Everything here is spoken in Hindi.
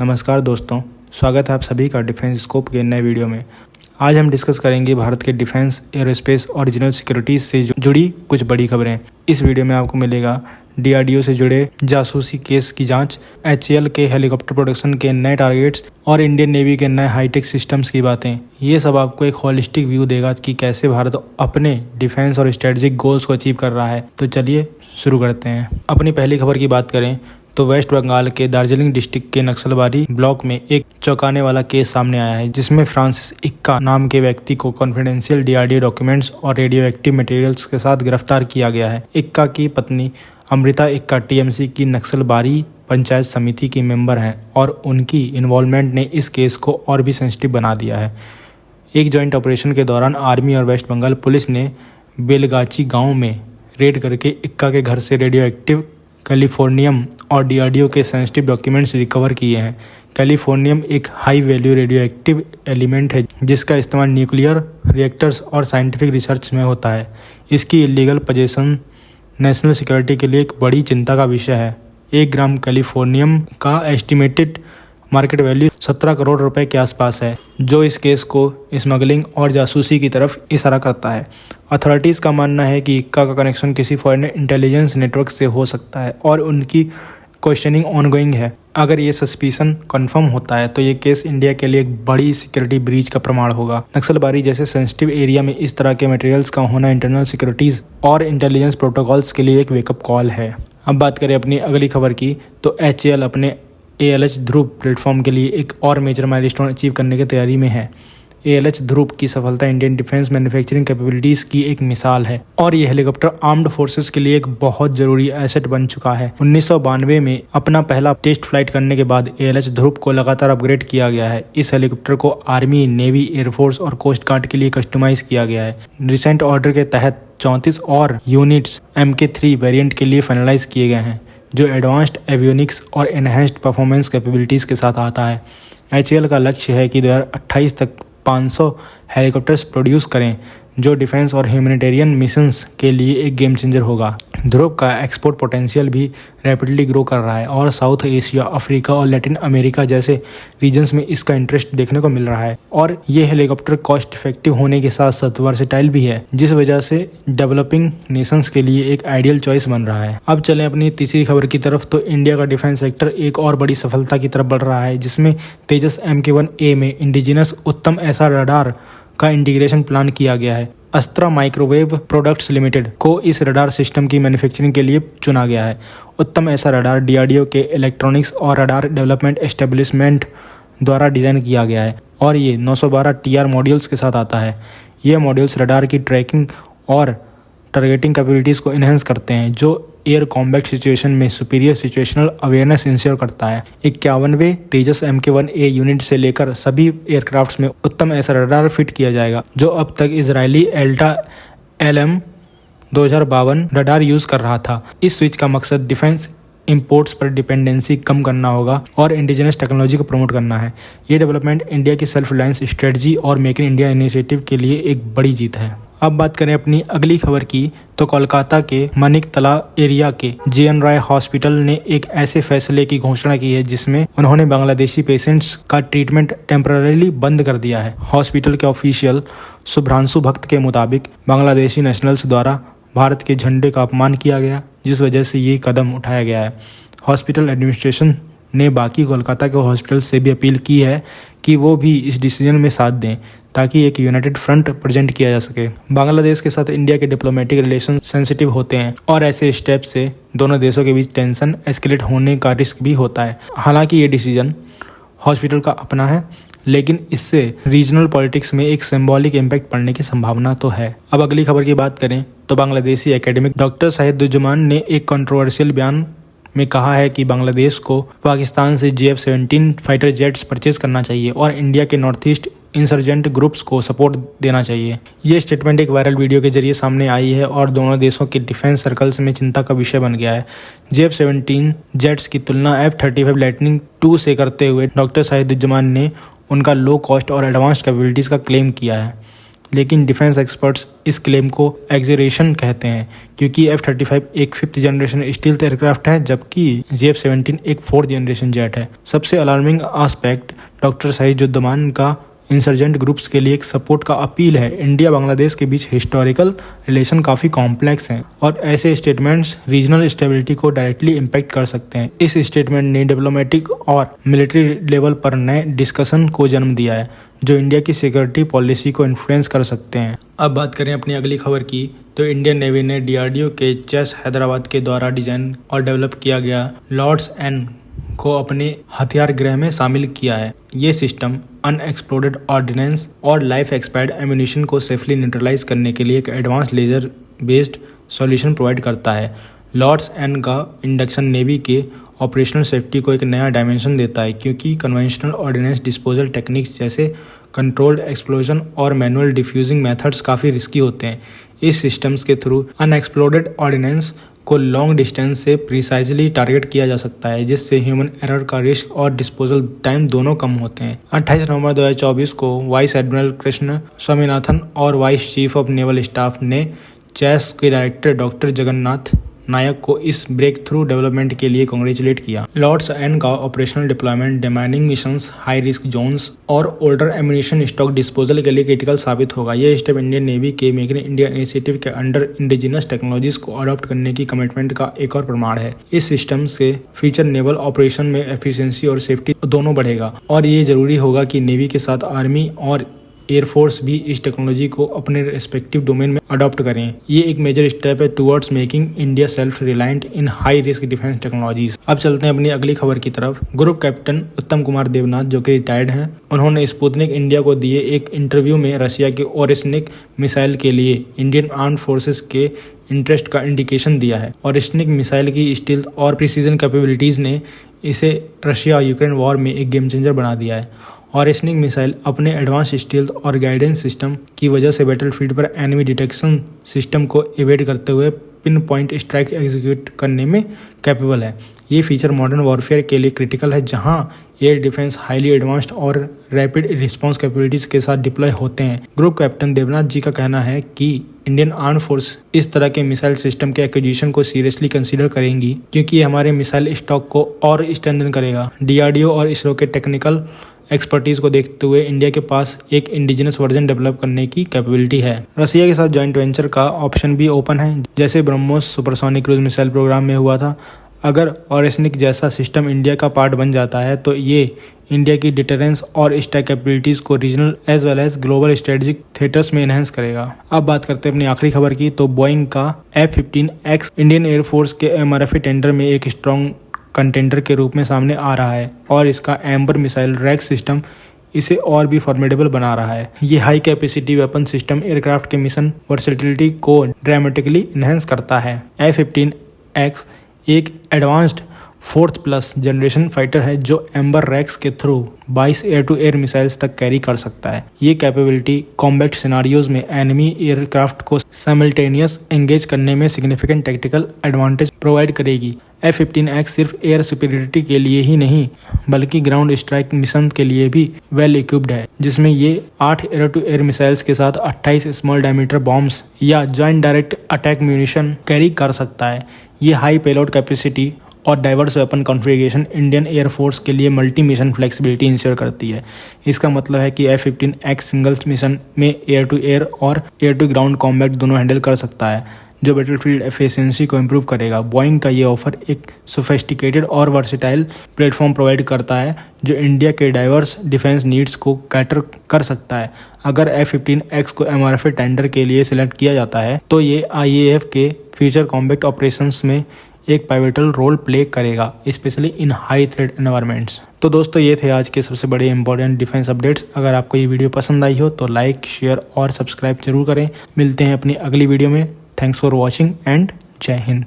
नमस्कार दोस्तों, स्वागत है आप सभी का डिफेंस स्कोप के नए वीडियो में। आज हम डिस्कस करेंगे भारत के डिफेंस, एरोस्पेस और रीजनल सिक्योरिटीज से जुड़ी कुछ बड़ी खबरें। इस वीडियो में आपको मिलेगा डीआरडीओ से जुड़े जासूसी केस की जांच, एचएएल के हेलीकॉप्टर प्रोडक्शन के नए टारगेट्स और इंडियन नेवी के नए हाईटेक सिस्टम्स की बातें। ये सब आपको एक होलिस्टिक व्यू देगा कि कैसे भारत अपने डिफेंस और स्ट्रेटेजिक गोल्स को अचीव कर रहा है। तो चलिए शुरू करते हैं। अपनी पहली खबर की बात करें तो वेस्ट बंगाल के दार्जिलिंग डिस्ट्रिक्ट के नक्सलबारी ब्लॉक में एक चौंकाने वाला केस सामने आया है, जिसमें फ्रांसिस इक्का नाम के व्यक्ति को कॉन्फिडेंशियल डीआरडीओ डॉक्यूमेंट्स और रेडियो एक्टिव मटेरियल्स के साथ गिरफ्तार किया गया है। इक्का की पत्नी अमृता इक्का टीएमसी की नक्सलबारी पंचायत समिति की मेंबर हैं और उनकी इन्वॉल्वमेंट ने इस केस को और भी सेंसिटिव बना दिया है। एक जॉइंट ऑपरेशन के दौरान आर्मी और वेस्ट बंगाल पुलिस ने बेलगाची गाँव में रेड करके इक्का के घर से रेडियो एक्टिव कैलिफोर्नियम और डीआरडीओ के सेंसिटिव डॉक्यूमेंट्स रिकवर किए हैं। कैलिफोर्नियम एक high value radio active element है जिसका इस्तेमाल न्यूक्लियर रिएक्टर्स और साइंटिफिक रिसर्च में होता है। इसकी इलीगल पोजेशन नेशनल सिक्योरिटी के लिए एक बड़ी चिंता का विषय है। 1 ग्राम कैलिफोर्नियम का एस्टिमेटेड मार्केट वैल्यू 17 करोड़ रुपए के आसपास है, जो इस केस को स्मगलिंग और जासूसी की तरफ इशारा करता है। अथॉरिटीज़ का मानना है कि इक्का का कनेक्शन किसी फॉरेन इंटेलिजेंस नेटवर्क से हो सकता है और उनकी क्वेश्चनिंग ऑनगोइंग है। अगर ये सस्पिशन कंफर्म होता है तो ये केस इंडिया के लिए एक बड़ी सिक्योरिटी ब्रीच का प्रमाण होगा। नक्सलबारी जैसे सेंसिटिव एरिया में इस तरह के मटेरियल्स का होना इंटरनल सिक्योरिटीज़ और इंटेलिजेंस प्रोटोकॉल्स के लिए एक वेकअप कॉल है। अब बात करें अपनी अगली खबर की तो एचएएल अपने ALH ध्रुव प्लेटफॉर्म के लिए एक और मेजर माइलस्टोन अचीव करने की तैयारी में है। ALH ध्रुव की सफलता इंडियन डिफेंस मैन्युफैक्चरिंग कैपेबिलिटीज़ की एक मिसाल है और ये हेलीकॉप्टर आर्म्ड फोर्सेस के लिए एक बहुत ज़रूरी एसेट बन चुका है। 1992 में अपना पहला टेस्ट फ्लाइट करने के बाद ALH ध्रुव को लगातार अपग्रेड किया गया है। इस हेलीकॉप्टर को आर्मी, नेवी, एयरफोर्स और कोस्ट गार्ड के लिए कस्टमाइज किया गया है। रिसेंट ऑर्डर के तहत 34 और यूनिट्स MK3 वेरिएंट के लिए फाइनलाइज किए गए हैं, जो एडवांस्ड एवियोनिक्स और एनहेंस्ड परफॉर्मेंस कैपेबिलिटीज़ के साथ आता है। एचएएल का लक्ष्य है कि 2028 तक 500 हेलीकॉप्टर्स प्रोड्यूस करें, जो डिफेंस और ह्यूमैनिटेरियन मिशंस के लिए एक गेम चेंजर होगा। ध्रुव का एक्सपोर्ट पोटेंशियल भी रैपिडली ग्रो कर रहा है और साउथ एशिया, अफ्रीका और लैटिन अमेरिका जैसे रीजन्स में इसका इंटरेस्ट देखने को मिल रहा है। और ये हेलीकॉप्टर कॉस्ट इफेक्टिव होने के साथ साथ वर्सेटाइल भी है, जिस वजह से डेवलपिंग नेशंस के लिए एक आइडियल चॉइस बन रहा है। अब चलें अपनी तीसरी खबर की तरफ तो इंडिया का डिफेंस सेक्टर एक और बड़ी सफलता की तरफ बढ़ रहा है, जिसमें तेजस MK1A में इंडिजिनस उत्तम SR रडार का इंटीग्रेशन प्लान किया गया है। अस्त्रा माइक्रोवेव प्रोडक्ट्स लिमिटेड को इस रडार सिस्टम की मैन्युफैक्चरिंग के लिए चुना गया है। उत्तम ऐसा रडार डीआरडीओ के इलेक्ट्रॉनिक्स और रडार डेवलपमेंट एस्टेब्लिशमेंट द्वारा डिज़ाइन किया गया है और ये 912 TR मॉड्यूल्स के साथ आता है। ये मॉड्यूल्स रडार की ट्रैकिंग और टारगेटिंग कैपेबिलिटीज़ को इन्हेंस करते हैं, जो एयर कॉम्बैट सिचुएशन में सुपीरियर सिचुएशनल अवेयरनेस इंश्योर करता है। 51वें तेजस MK1A यूनिट से लेकर सभी एयरक्राफ्ट्स में उत्तम ऐसा रडार फिट किया जाएगा, जो अब तक Israeli Elta LM 2052 radar use कर रहा था। इस स्विच का मकसद डिफेंस इंपोर्ट्स पर डिपेंडेंसी कम करना होगा और इंडिजिनस टेक्नोलॉजी को प्रमोट करना है। ये डेवलपमेंट इंडिया की सेल्फ रिलायंस स्ट्रेटजी और मेक इन इंडिया इनिशिएटिव के लिए एक बड़ी जीत है। अब बात करें अपनी अगली खबर की तो कोलकाता के मनिकतला एरिया के JN रॉय हॉस्पिटल ने एक ऐसे फैसले की घोषणा की है जिसमें उन्होंने बांग्लादेशी पेशेंट्स का ट्रीटमेंट टेम्पररीली बंद कर दिया है। हॉस्पिटल के ऑफिशियल शुभ्रांशु भक्त के मुताबिक बांग्लादेशी नेशनल्स द्वारा भारत के झंडे का अपमान किया गया, जिस वजह से ये कदम उठाया गया है। हॉस्पिटल एडमिनिस्ट्रेशन ने बाकी कोलकाता के हॉस्पिटल से भी अपील की है कि वो भी इस डिसीजन में साथ दें ताकि एक यूनाइटेड फ्रंट प्रेजेंट किया जा सके। बांग्लादेश के साथ इंडिया के डिप्लोमेटिक रिलेशन सेंसिटिव होते हैं और ऐसे स्टेप से दोनों देशों के बीच टेंशन एस्केलेट होने का रिस्क भी होता है। हालांकि ये डिसीजन हॉस्पिटल का अपना है, लेकिन इससे रीजनल पॉलिटिक्स में एक सिंबॉलिक इम्पैक्ट पड़ने की संभावना तो है। अब अगली खबर की बात करें तो बांग्लादेशी एकेडमिक डॉक्टर शाहिदुज्जमान ने एक कंट्रोवर्शियल बयान में कहा है कि बांग्लादेश को पाकिस्तान से JF-17 फाइटर जेट्स परचेज करना चाहिए और इंडिया के नॉर्थ ईस्ट इंसर्जेंट ग्रुप्स को सपोर्ट देना चाहिए। ये स्टेटमेंट एक वायरल वीडियो के जरिए सामने आई है और दोनों देशों के डिफेंस सर्कल्स में चिंता का विषय बन गया है। JF-17 जेट्स की तुलना F-35 लाइटनिंग 2 से करते हुए डॉक्टर शाहिदुज्जमान ने उनका लो कॉस्ट और एडवांस्ड कैपेबिलिटीज़ का क्लेम किया है। लेकिन डिफेंस एक्सपर्ट्स इस क्लेम को एग्जरेशन कहते हैं क्योंकि F-35 एक 5th जनरेशन स्टील्थ एयरक्राफ्ट है जबकि JF-17 एक 4th जनरेशन जेट है। सबसे अलार्मिंग एस्पेक्ट डॉक्टर सईद युद्धमान का इंसर्जेंट ग्रुप्स के लिए एक सपोर्ट का अपील है। इंडिया बांग्लादेश के बीच हिस्टोरिकल रिलेशन काफ़ी कॉम्प्लेक्स हैं और ऐसे स्टेटमेंट्स रीजनल स्टेबिलिटी को डायरेक्टली इम्पैक्ट कर सकते हैं। इस स्टेटमेंट ने डिप्लोमेटिक और मिलिट्री लेवल पर नए डिस्कशन को जन्म दिया है जो इंडिया की सिक्योरिटी पॉलिसी को इन्फ्लुएंस कर सकते हैं। अब बात करें अपनी अगली खबर की तो इंडियन नेवी ने DRDO के चेस हैदराबाद के द्वारा डिजाइन और डेवलप किया गया लॉर्ड्स एन को अपने हथियार गृह में शामिल किया है। ये सिस्टम अनएक्सप्लोडेड ऑर्डिनेंस और लाइफ एक्सपायर्ड एम्यूनिशन को सेफली न्यूट्रलाइज करने के लिए एक advance laser based solution provide करता है। लॉर्ड्स एन का इंडक्शन नेवी के ऑपरेशनल सेफ्टी को एक नया डायमेंशन देता है क्योंकि कन्वेंशनल ऑर्डिनेंस डिस्पोजल टेक्निक्स जैसे कंट्रोल्ड एक्सप्लोजन और मैनुअल डिफ्यूजिंग मेथड्स काफ़ी रिस्की होते हैं। इस सिस्टम्स के थ्रू अनएक्सप्लोडेड ऑर्डिनेंस को लॉन्ग डिस्टेंस से प्रिसाइजली टारगेट किया जा सकता है जिससे ह्यूमन एरर का रिस्क और डिस्पोजल टाइम दोनों कम होते हैं। 28 नवंबर 2024 को वाइस एडमिरल कृष्ण स्वामीनाथन और vice chief of naval staff ने चेस के डायरेक्टर डॉक्टर जगन्नाथ नायक को इस ब्रेक थ्रू डेवलपमेंट के लिए कांग्रेचुलेट किया। लॉर्ड्स एन का operational deployment demanding missions, high risk zones और ओल्डर एम्यूनिशन स्टॉक डिस्पोजल के लिए क्रिटिकल साबित होगा। यह स्टेप इंडियन नेवी के मेक इन इंडिया इनिशिएटिव के अंडर इंडिजिनस टेक्नोलॉजीज को अडॉप्ट करने की कमिटमेंट का एक और प्रमाण है। इस सिस्टम से फीचर नेवल ऑपरेशन में एफिशिएंसी और सेफ्टी दोनों बढ़ेगा और ये जरूरी होगा कि नेवी के साथ आर्मी और एयरफोर्स भी इस टेक्नोलॉजी को अपने रिस्पेक्टिव डोमेन में अडॉप्ट करें। ये एक मेजर स्टेप है towards making India self reliant इन हाई रिस्क डिफेंस टेक्नोलॉजीज। अब चलते हैं अपनी अगली खबर की तरफ। ग्रुप कैप्टन उत्तम कुमार देवनाथ जो कि रिटायर्ड हैं, उन्होंने स्पुतनिक इंडिया को दिए एक इंटरव्यू में रशिया के ओरेस्निक मिसाइल के लिए इंडियन आर्म्ड फोर्सेस के इंटरेस्ट का इंडिकेशन दिया है। ओरेस्निक मिसाइल की स्टील्थ और प्रिसीजन कैपेबिलिटीज ने इसे रशिया यूक्रेन वॉर में एक गेम चेंजर बना दिया है। ओरेस्निक मिसाइल अपने एडवांस स्टील्थ और गाइडेंस सिस्टम की वजह से बैटलफील्ड पर एनिमी डिटेक्शन सिस्टम को इवेड करते हुए पिन पॉइंट स्ट्राइक एग्जीक्यूट करने में कैपेबल है। ये फीचर मॉडर्न वॉरफेयर के लिए क्रिटिकल है जहां एयर डिफेंस हाईली एडवांस्ड और रैपिड रिस्पांस कैपेबिलिटीज के साथ डिप्लॉय होते हैं। ग्रुप कैप्टन देवनाथ जी का कहना है कि इंडियन आर्म फोर्स इस तरह के मिसाइल सिस्टम के एक्विजिशन को सीरियसली कंसीडर करेंगी क्योंकि ये हमारे मिसाइल स्टॉक को और स्ट्रेंथन करेगा। DRDO और इसरो के टेक्निकल एक्सपर्टीज को देखते हुए इंडिया के पास एक इंडिजिनस वर्जन डेवलप करने की कैपेबिलिटी है। रशिया के साथ जॉइंट वेंचर का ऑप्शन भी ओपन है जैसे BrahMos supersonic cruise missile programme में हुआ था। अगर ओरेस्निक जैसा सिस्टम इंडिया का पार्ट बन जाता है तो ये इंडिया की डिटरेंस और स्ट्राइक कैपेबिलिटीज को regional as well as global strategic theatres में एनहेंस करेगा। अब बात करते हैं अपनी आखिरी खबर की तो बोइंग का F-15X इंडियन एयरफोर्स के MRF टेंडर में एक स्ट्रॉन्ग कंटेंडर के रूप में सामने आ रहा है और इसका एम्बर मिसाइल रैक सिस्टम इसे और भी फॉर्मेडेबल बना रहा है। ये high capacity weapon system aircraft के मिशन वर्सेटिलिटी को ड्रामेटिकली इनहेंस करता है। F-15X एक एडवांस्ड 4th+ जनरेशन फाइटर है जो एम्बर रैक्स के through 22 air to air missiles तक कैरी कर सकता है। ये कैपेबिलिटी कॉम्बैट सिनारियोज में एनिमी एयरक्राफ्ट को साइमल्टेनियस एंगेज करने में सिग्निफिकेंट टैक्टिकल एडवांटेज प्रोवाइड करेगी। F-15X सिर्फ एयर सुपीरियरिटी के लिए ही नहीं बल्कि ग्राउंड स्ट्राइक मिशन के लिए भी वेल इक्विप्ड है जिसमें ये 8 एयर टू एयर मिसाइल्स के साथ 28 स्मॉल डायमीटर बॉम्ब्स या joint direct attack munition carry कर सकता है। ये हाई पेलोड कैपेसिटी और diverse weapon configuration Indian air force के लिए मल्टी मिशन फ्लेक्सिबिलिटी इंश्योर करती है। इसका मतलब है कि F-15X सिंगल्स मिशन में एयर टू एयर और एयर टू ग्राउंड कॉम्बैट दोनों हैंडल कर सकता है जो बैटलफील्ड एफिशिएंसी को इम्प्रूव करेगा। बोइंग का ये ऑफर एक सोफिस्टिकेटेड और वर्सेटाइल प्लेटफॉर्म प्रोवाइड करता है जो इंडिया के डाइवर्स डिफेंस नीड्स को कैटर कर सकता है। अगर F-15X को MRF टेंडर के लिए सिलेक्ट किया जाता है तो ये IAF के फ्यूचर कॉम्बैट ऑपरेशंस में एक पाइवेटल रोल प्ले करेगा specially in high threat environments. तो दोस्तों ये थे आज के सबसे बड़े इंपॉर्टेंट डिफेंस अपडेट्स। अगर आपको ये वीडियो पसंद आई हो तो लाइक, शेयर और सब्सक्राइब जरूर करें। मिलते हैं अपनी अगली वीडियो में। थैंक्स फॉर वॉचिंग एंड जय हिंद।